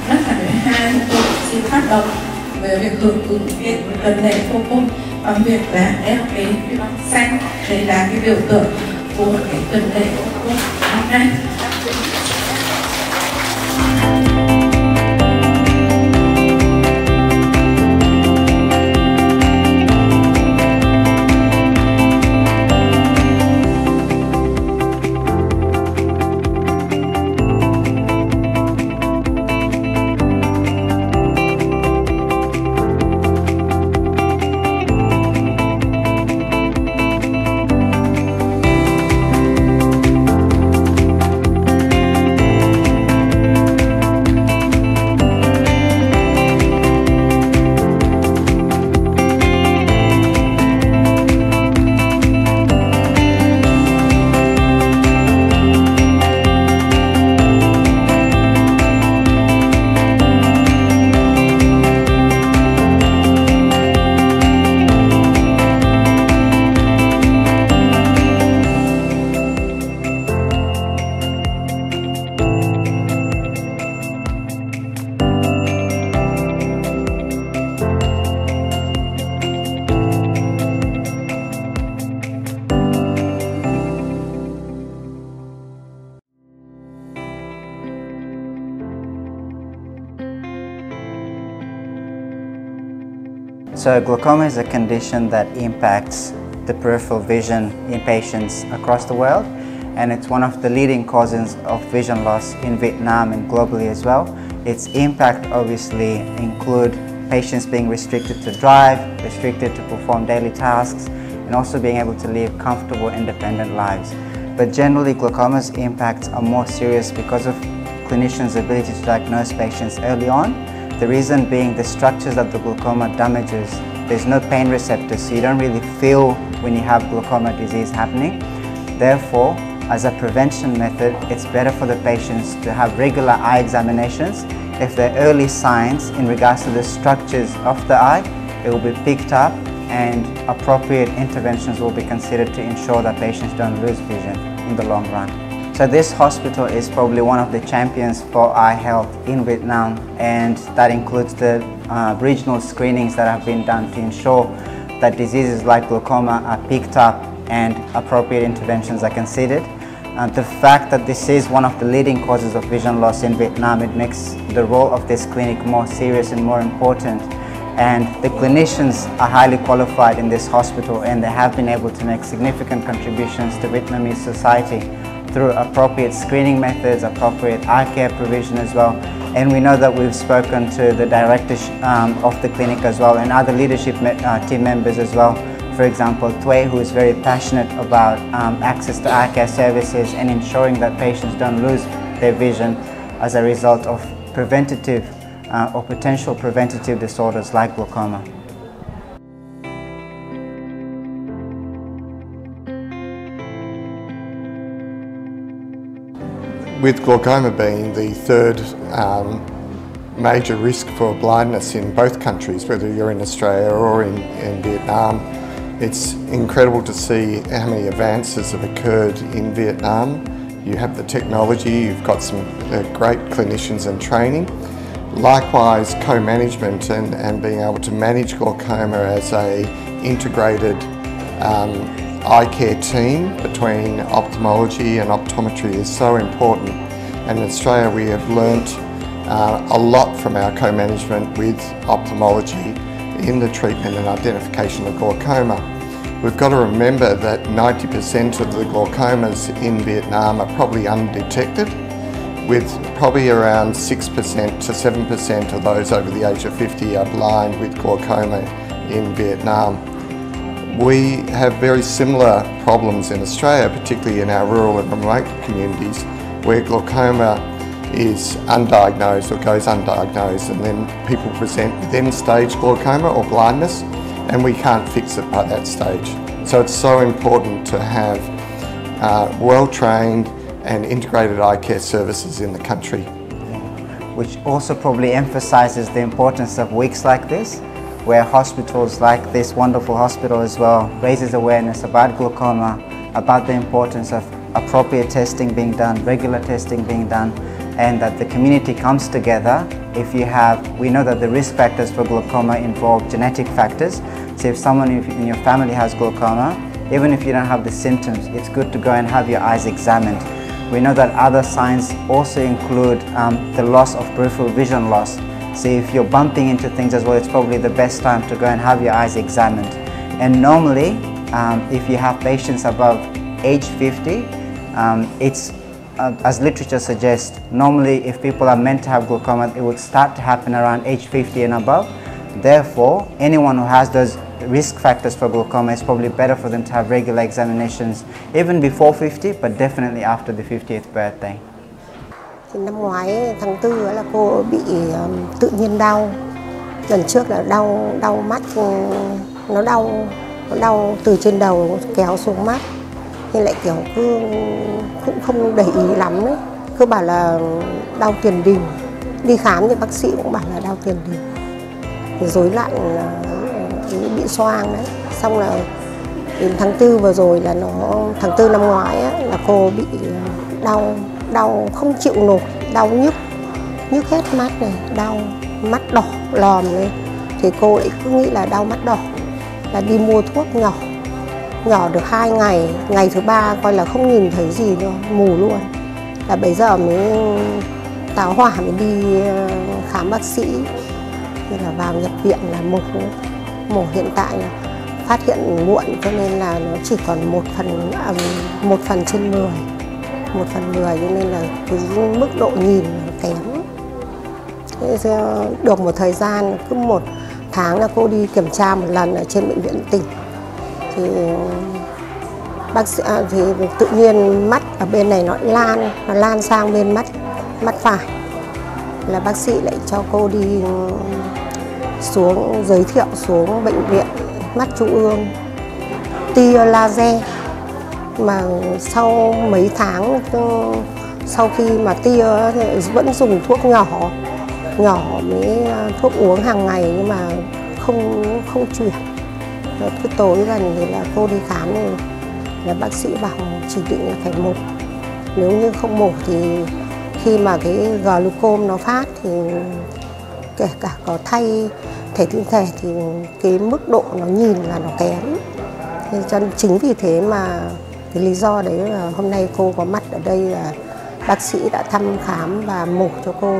Lớp học 12 chúng tôi xin phát động về việc hưởng ứng cái tuần lễ vô cùng bằng việc là đeo cái băng xanh, đây là cái biểu tượng của cái tuần lễ vô cùng hôm nay. So glaucoma is a condition that impacts the peripheral vision in patients across the world, and it's one of the leading causes of vision loss in Vietnam and globally as well. Its impact obviously include patients being restricted to drive, restricted to perform daily tasks, and also being able to live comfortable, independent lives. But generally, glaucoma's impacts are more serious because of clinicians' ability to diagnose patients early on. The reason being the structures that the glaucoma damages, there's no pain receptors, so you don't really feel when you have glaucoma disease happening. Therefore, as a prevention method, it's better for the patients to have regular eye examinations. If there are early signs in regards to the structures of the eye, it will be picked up and appropriate interventions will be considered to ensure that patients don't lose vision in the long run. So this hospital is probably one of the champions for eye health in Vietnam, and that includes the regional screenings that have been done to ensure that diseases like glaucoma are picked up and appropriate interventions are considered. The fact that this is one of the leading causes of vision loss in Vietnam, it makes the role of this clinic more serious and more important. And the clinicians are highly qualified in this hospital, and they have been able to make significant contributions to Vietnamese society through appropriate screening methods, appropriate eye care provision as well. And we know that we've spoken to the director of the clinic as well, and other leadership team members as well. For example, Thuy, who is very passionate about access to eye care services and ensuring that patients don't lose their vision as a result of preventative or potential preventative disorders like glaucoma. With glaucoma being the third major risk for blindness in both countries, whether you're in Australia or in Vietnam, it's incredible to see how many advances have occurred in Vietnam. You have the technology, you've got some great clinicians and training. Likewise, co-management and being able to manage glaucoma as a integrated eye care team between ophthalmology and optometry is so important. And in Australia we have learnt a lot from our co-management with ophthalmology in the treatment and identification of glaucoma. We've got to remember that 90% of the glaucomas in Vietnam are probably undetected, with probably around 6% to 7% of those over the age of 50 are blind with glaucoma in Vietnam. We have very similar problems in Australia, particularly in our rural and remote communities, where glaucoma is undiagnosed or goes undiagnosed, and then people present with end-stage glaucoma or blindness, and we can't fix it by that stage. So it's so important to have well-trained and integrated eye care services in the country. Which also probably emphasises the importance of weeks like this, where hospitals like this wonderful hospital as well raises awareness about glaucoma, about the importance of appropriate testing being done, regular testing being done, and that the community comes together. If you have, we know that the risk factors for glaucoma involve genetic factors. So if someone in your family has glaucoma, even if you don't have the symptoms, it's good to go and have your eyes examined. We know that other signs also include the loss of peripheral vision loss. So if you're bumping into things as well, it's probably the best time to go and have your eyes examined. And normally, if you have patients above age 50, it's as literature suggests, normally if people are meant to have glaucoma, it would start to happen around age 50 and above. Therefore, anyone who has those risk factors for glaucoma, it's probably better for them to have regular examinations even before 50, but definitely after the 50th birthday. Thì năm ngoái tháng 4 là cô bị tự nhiên đau. Lần trước là đau mắt, nó đau từ trên đầu kéo xuống mắt. Nhưng lại kiểu cũng không để ý lắm đấy. Cứ bảo là đau tiền đình. Đi khám thì bác sĩ cũng bảo là đau tiền đình. Rối loạn bị xoang đấy. Xong là đến tháng 4 vừa rồi là tháng 4 năm ngoái á, là cô bị đau không chịu nổi, đau nhức hết mắt này, đau mắt đỏ lòm lên. Thì cô lại cứ nghĩ là đau mắt đỏ, là đi mua thuốc nhỏ được 2 ngày, ngày thứ 3 coi là không nhìn thấy gì nữa, mù luôn. Là bây giờ mới táo hỏa mới đi khám bác sĩ, nên là vào nhập viện là mổ hiện tại là phát hiện muộn, cho nên là nó chỉ còn 1 phần trên 10. 1/10, cho nên là cái mức độ nhìn kém. Được một thời gian, cứ 1 tháng là cô đi kiểm tra một lần ở trên bệnh viện tỉnh. Thì bác sĩ thì tự nhiên mắt ở bên này nó lan sang bên mắt phải. Là bác sĩ lại cho cô đi giới thiệu xuống bệnh viện mắt trung ương tia laser. Mà sau mấy tháng sau khi mà tia vẫn dùng thuốc nhỏ mới thuốc uống hàng ngày, nhưng mà không chuyển. Rồi cứ tối gần thì là cô đi khám thì là bác sĩ bảo chỉ định là phải mổ. Nếu như không mổ thì khi mà cái Glôcôm nó phát thì kể cả có thay thể tinh thể thì cái mức độ nó nhìn là nó kém. Cho nên chính vì thế mà cái lý do đấy là hôm nay cô có mặt ở đây là bác sĩ đã thăm khám và mổ cho cô.